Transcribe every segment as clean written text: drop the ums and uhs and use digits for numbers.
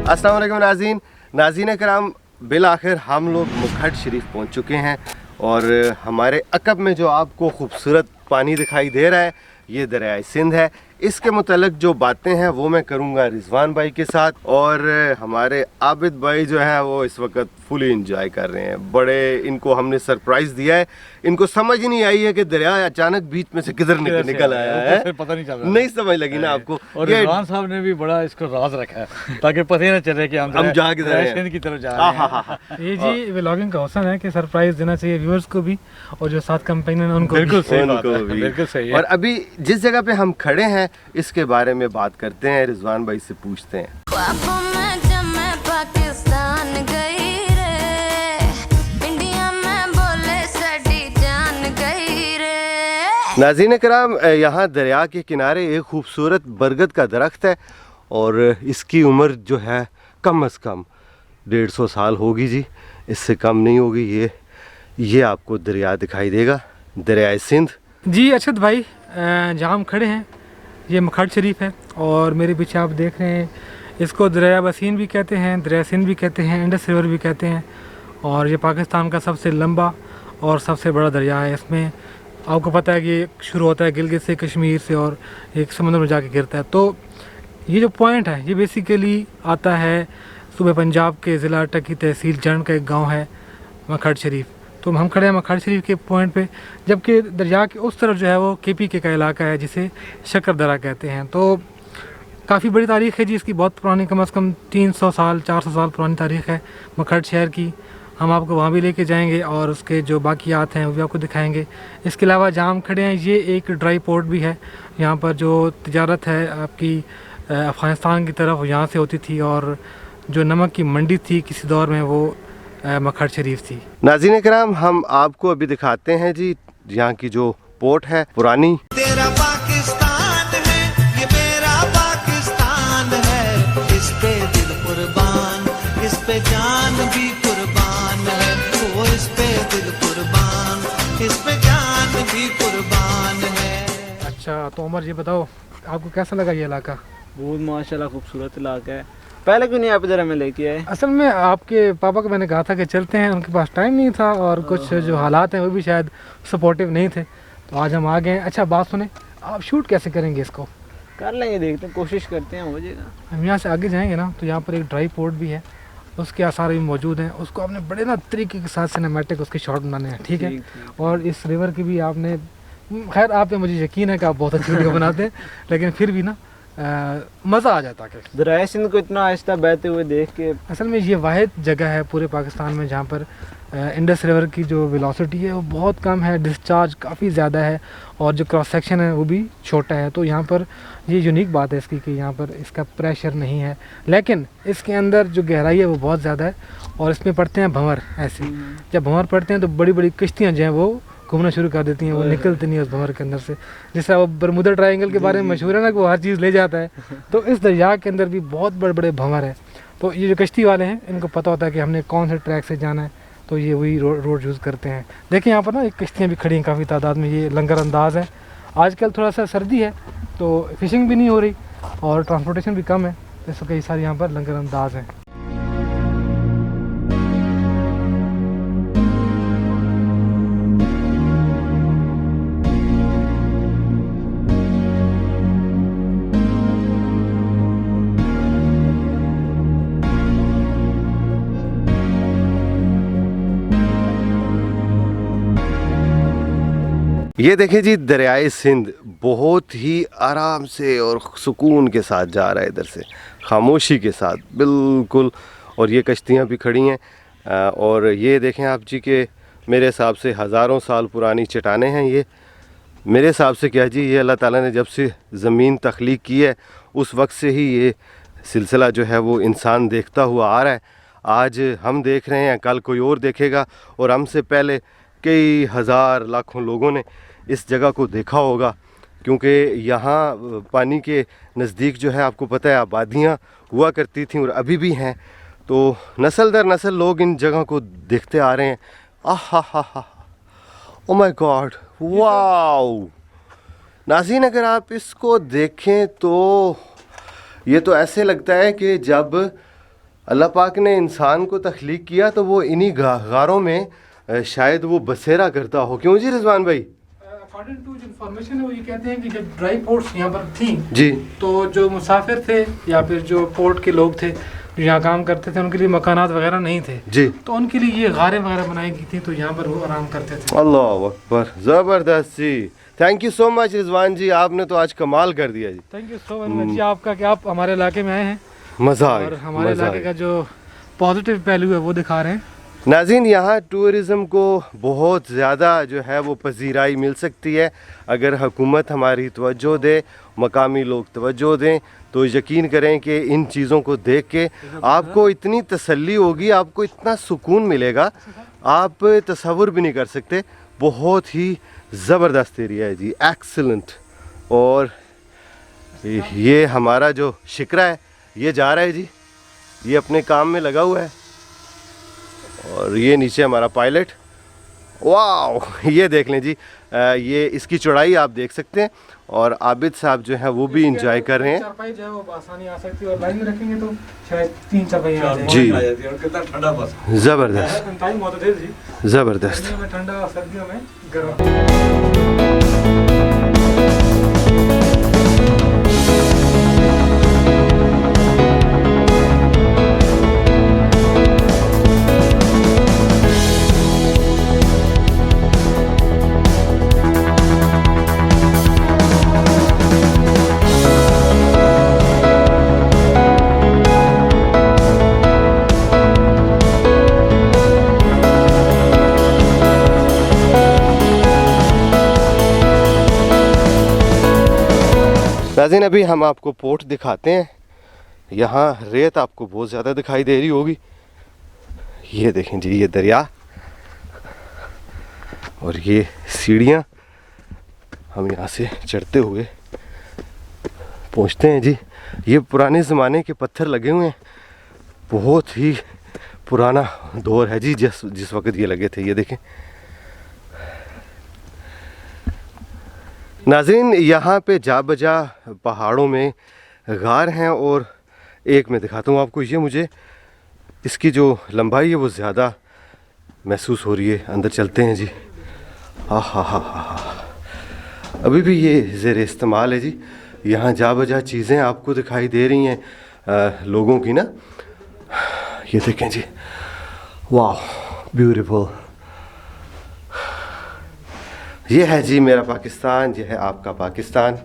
अस्सलाम वालेकुम नाज़रीन कराम, बिल आखिर हम लोग मुखर्ज शरीफ पहुंच चुके हैं और हमारे अकब में जो आपको खूबसूरत पानी दिखाई दे रहा है ये दरियाए सिंध है। इसके मुतल्लिक जो बातें हैं वो मैं करूंगा रिजवान भाई के साथ, और हमारे आबिद भाई जो है वो इस वक्त फुली इंजॉय कर रहे हैं। बड़े इनको हमने सरप्राइज दिया है, इनको समझ ही नहीं आई है कि दरिया अचानक बीच में से किधर निकल आया है, पता नहीं चल रहा, नहीं समझ लगी ना आपको। और रिजवान साहब ने भी बड़ा इसको राज रखा है ताकि पता ही ना चले कि हम जा किधर हैं की तरफ जा रहे हैं। ये जी व्लॉगिंग का हौसला है कि सरप्राइज देना चाहिए व्यूअर्स को भी और जो साथ कंपेनियन उनको बिल्कुल सही बात उनको है, भी। बिल्कुल सही है। और अभी जिस जगह पे हम खड़े हैं इसके बारे में बात करते हैं, रिजवान भाई से पूछते हैं। पाकिस्तान गई रे, इंडिया में बोले सड़ी जान गई रे। नाज़रीन कराम, यहाँ दरिया के किनारे एक खूबसूरत बरगद का दरख्त है और इसकी उम्र जो है कम अज़ कम 150 साल होगी जी, इससे कम नहीं होगी। ये आपको दरिया दिखाई देगा, दरियाए सिंध। जी अरशद भाई, जहाँ हम खड़े हैं ये मुखर्ज शरीफ है और मेरे पीछे आप देख रहे हैं इसको दरिया बसीन भी कहते हैं, दरिया सिंध भी कहते हैं, इंडस रिवर भी कहते हैं। और ये पाकिस्तान का सबसे लंबा और सबसे बड़ा दरिया है। इसमें आपको पता है कि ये शुरू होता है गिलगित से, कश्मीर से, और एक समुद्र में जाके गिरता है। तो ये जो पॉइंट है ये बेसिकली आता है सूबे पंजाब के ज़िला अटक की तहसील जंड का एक गाँव है मुखर्ज शरीफ। तो हम खड़े हैं मुखर्ज शरीफ के पॉइंट पे, जबकि दरिया के उस तरफ जो है वो KPK का इलाका है जिसे शक्करदरा कहते हैं। तो काफ़ी बड़ी तारीख़ है जी इसकी, बहुत पुरानी, कम से कम 300 साल 400 साल पुरानी तारीख़ है मुखर्ज शहर की। हम आपको वहाँ भी लेके जाएंगे और उसके जो बाकियात हैं वो भी आपको दिखाएंगे। इसके अलावा जहाँ हम खड़े हैं ये एक ड्राई पोर्ट भी है, यहाँ पर जो तिजारत है आपकी अफ़गानिस्तान की तरफ यहाँ से होती थी, और जो नमक की मंडी थी किसी दौर में वो मुखर्ज शरीफ थी। नाज़रीन कराम, हम आपको अभी दिखाते हैं जी यहाँ की जो पोर्ट है पुरानी। तेरा पाकिस्तान है ये मेरा पाकिस्तान है, इस पे दिल कुर्बान, इस पे जान भी कुर्बान है, वो इस पे दिल कुर्बान, इस पे जान भी कुर्बान है। अच्छा तो उमर ये बताओ आपको कैसा लगा ये इलाका? बहुत माशाल्लाह खूबसूरत इलाका है। पहले क्यों नहीं आप इधर हमें लेके आए? असल में आपके पापा को मैंने कहा था कि चलते हैं, उनके पास टाइम नहीं था और कुछ जो हालात हैं वो भी शायद सपोर्टिव नहीं थे, तो आज हम आ गए हैं। अच्छा बात सुने, आप शूट कैसे करेंगे इसको? कर लेंगे, देखते हैं, कोशिश करते हैं, हो जाएगा। हम यहाँ से आगे जाएंगे ना तो यहाँ पर एक ड्राई पोर्ट भी है, उसके आसार भी मौजूद हैं। उसको आपने बड़े ना तरीके के साथ सिनेमैटिक उसके शॉट बनाने हैं, ठीक है? और इस रिवर की भी आपने, खैर आप पे मुझे यकीन है कि आप बहुत अच्छी वीडियो बनाते हैं, लेकिन फिर भी ना मज़ा आ जाता है। दरिया सिंध को इतना आहिस्ता बहते हुए देख के, असल में ये वाहिद जगह है पूरे पाकिस्तान में जहाँ पर इंडस रिवर की जो वेलोसिटी है वो बहुत कम है, डिस्चार्ज काफ़ी ज़्यादा है और जो क्रॉस सेक्शन है वो भी छोटा है। तो यहाँ पर ये यूनिक बात है इसकी कि यहाँ पर इसका प्रेशर नहीं है, लेकिन इसके अंदर जो गहराई है वो बहुत ज़्यादा है और इसमें पड़ते हैं भंवर। ऐसे जब भंवर पड़ते हैं तो बड़ी बड़ी किश्तियाँ जो हैं वो घूमना शुरू कर देती हैं, वो निकलती नहीं है उस भंवर के अंदर से। जैसे वो बरमुदा ट्रायंगल के बारे में मशहूर है ना कि वो हर चीज़ ले जाता है, तो इस दरिया के अंदर भी बहुत बड़े बड़े भंवर है। तो ये जो कश्ती वाले हैं इनको पता होता है कि हमने कौन से ट्रैक से जाना है, तो ये वही रोड यूज़ करते हैं। देखिए यहाँ पर ना एक कश्तियाँ भी खड़ी हैं काफ़ी तादाद में, ये लंगर अंदाज है। आजकल थोड़ा सा सर्दी है तो फिशिंग भी नहीं हो रही और ट्रांसपोर्टेशन भी कम है, जैसे कई सारे यहाँ पर लंगर अंदाज हैं। ये देखें जी दरियाए सिंध बहुत ही आराम से और सुकून के साथ जा रहा है, इधर से खामोशी के साथ बिल्कुल। और ये कश्तियाँ भी खड़ी हैं और ये देखें आप जी के मेरे हिसाब से हज़ारों साल पुरानी चट्टानें हैं। ये मेरे हिसाब से क्या जी, ये अल्लाह ताला ने जब से ज़मीन तख्लीक की है उस वक्त से ही ये सिलसिला जो है वो इंसान देखता हुआ आ रहा है। आज हम देख रहे हैं, कल कोई और देखेगा, और हमसे पहले कई हज़ार लाखों लोगों ने इस जगह को देखा होगा, क्योंकि यहाँ पानी के नज़दीक जो है आपको पता है आबादियाँ हुआ करती थी और अभी भी हैं। तो नस्ल दर नस्ल लोग इन जगह को देखते आ रहे हैं। आहा हा हा, ओ माय गॉड, वाओ। नाज़रीन अगर आप इसको देखें तो ये तो ऐसे लगता है कि जब अल्लाह पाक ने इंसान को तख्लीक किया तो वो इन्हीं गारों में शायद वो बसेरा करता हो। क्यों जी रिजवान भाई? अकॉर्डिंग टू जो इन्फॉर्मेशन है वो ये कहते हैं कि जब ड्राई पोर्ट्स यहाँ पर थी जी, तो जो मुसाफिर थे या फिर जो पोर्ट के लोग थे जो यहाँ काम करते थे उनके लिए मकानात वगैरह नहीं थे जी, तो उनके लिए ये गारें वगैरह बनाई गई थी तो यहाँ पर वो आराम करते थे। अल्लाह अकबर, ज़बरदस्त जी। Thank you so much Rizwan ji, आपने तो आज कमाल कर दिया जी। थैंक यू सो मच जी आपका कि आप हमारे इलाके में आए हैं मज़ा आ और गया, हमारे मज़ा आ इलाके गया। का जो पॉजिटिव पहलू है वो दिखा रहे हैं। नाज़रीन, यहाँ टूरिज़म को बहुत ज़्यादा जो है वो पजीराई मिल सकती है अगर हुकूमत हमारी तवज्जो दे, मकामी लोग तवज्जो दें, तो यकीन करें कि इन चीज़ों को देख के आपको इतनी तसल्ली होगी, आपको इतना सुकून मिलेगा, आप तसव्वुर भी नहीं कर सकते। बहुत ही ज़बरदस्त एरिया है जी, एक्सीलेंट। और ये हमारा जो शिकरा है ये जा रहा है जी, ये अपने काम में लगा हुआ है। और ये नीचे हमारा पायलट, वाह ये देख लें जी, ये इसकी चौड़ाई आप देख सकते हैं। और आबिद साहब जो है वो भी इंजॉय कर रहे हैं चारपाई जो है वो आसानी आ सकती है और लाइन में रखेंगे तो शायद 3 चारपाई आ जाएंगे। जी, कितना ठंडा बस। ज़बरदस्त टाइम बहुत तेज जी, ज़बरदस्त। गर्मियों में ठंडा और सर्दियों में गर्म। नाज़रीन, अभी हम आपको पोर्ट दिखाते हैं। यहाँ रेत आपको बहुत ज़्यादा दिखाई दे रही होगी। ये देखें जी, ये दरिया और ये सीढ़ियाँ, हम यहाँ से चढ़ते हुए पहुँचते हैं जी। ये पुराने ज़माने के पत्थर लगे हुए हैं, बहुत ही पुराना दौर है जी जिस वक्त ये लगे थे। ये देखें नाज़रीन, यहाँ पे जा बजा पहाड़ों में गार हैं और एक मैं दिखाता हूँ आपको। ये मुझे इसकी जो लंबाई है वो ज़्यादा महसूस हो रही है। अंदर चलते हैं जी। हाँ हाँ हाँ हाँ, अभी भी ये ज़ेर इस्तेमाल है जी। यहाँ जा बजा चीज़ें आपको दिखाई दे रही हैं लोगों की ना। ये देखें जी, वाह ब्यूटीफुल। ये है जी मेरा पाकिस्तान, ये है आपका पाकिस्तान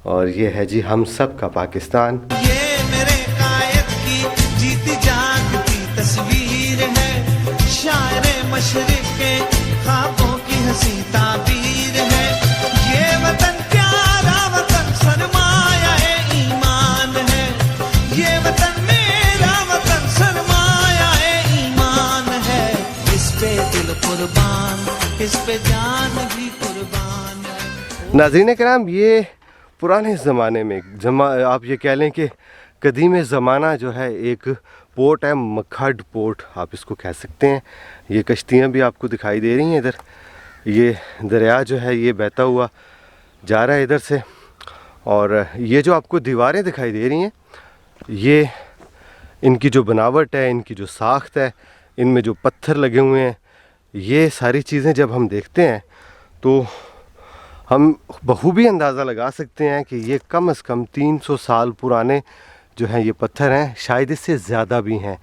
और ये है जी हम सब का पाकिस्तान। ये मेरे कायद की जीती जागती तस्वीर है, शायरे मशरिक के ख्वाबों की हंसी ताबीर है। ये वतन प्यारा वतन सरमाया ईमान है, ये वतन मेरा वतन सरमाया ईमान है। इस पे दिल कुर्बान, इस पे जान भी कुर्बान है। नाज़रीन कराम, ये पुराने ज़माने में आप ये कह लें कि कदीम ज़माना जो है एक पोर्ट है, मखड पोर्ट आप इसको कह सकते हैं। ये कश्तियाँ भी आपको दिखाई दे रही हैं इधर। ये दरिया जो है ये बहता हुआ जा रहा है इधर से। और ये जो आपको दीवारें दिखाई दे रही हैं, ये इनकी जो बनावट है, इनकी जो साख्त है, इनमें जो पत्थर लगे हुए हैं, ये सारी चीज़ें जब हम देखते हैं तो हम बखूबी अंदाज़ा लगा सकते हैं कि ये कम से कम 300 साल पुराने जो हैं ये पत्थर हैं, शायद इससे ज़्यादा भी हैं।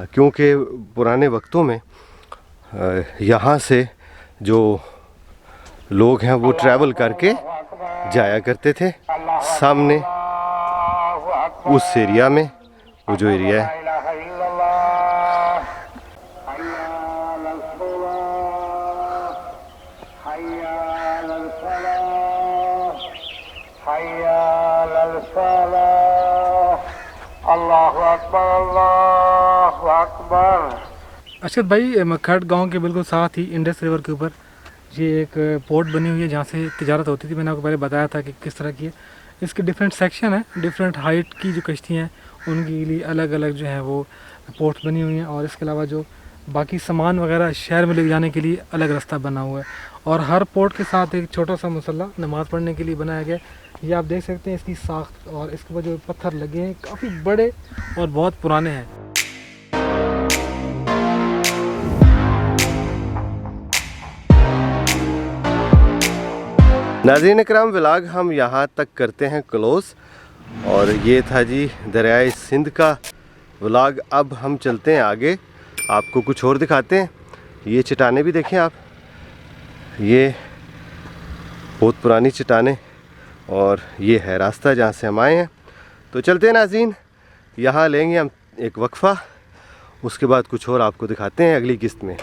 क्योंकि पुराने वक्तों में यहाँ से जो लोग हैं वो ट्रैवल करके जाया करते थे। सामने उस एरिया में, वो जो एरिया है, अर्शद भाई, मखड गांव के बिल्कुल साथ ही इंडस रिवर के ऊपर ये एक पोर्ट बनी हुई है जहाँ से तिजारत होती थी। मैंने आपको पहले बताया था कि किस तरह की है। इसके डिफरेंट सेक्शन है, डिफरेंट हाइट की जो कश्तियाँ हैं उनके लिए अलग अलग जो है वो पोर्ट बनी हुई हैं। और इसके अलावा जो बाकी सामान वगैरह शहर में ले जाने के लिए अलग रास्ता बना हुआ है। और हर पोर्ट के साथ एक छोटा सा मुसल्ला नमाज़ पढ़ने के लिए बनाया गया। ये आप देख सकते हैं इसकी साख्त और इसके ऊपर जो पत्थर लगे हैं काफ़ी बड़े और बहुत पुराने हैं। नाज़रीन इकराम, व्लॉग हम यहाँ तक करते हैं क्लोज़। और ये था जी दरियाए सिंध का व्लॉग। अब हम चलते हैं आगे, आपको कुछ और दिखाते हैं। ये चट्टानें भी देखें आप, ये बहुत पुरानी चट्टानें, और ये है रास्ता जहाँ से हम आए हैं। तो चलते हैं नाज़रीन, यहाँ लेंगे हम एक वक्फ़ा, उसके बाद कुछ और आपको दिखाते हैं अगली किस्त में।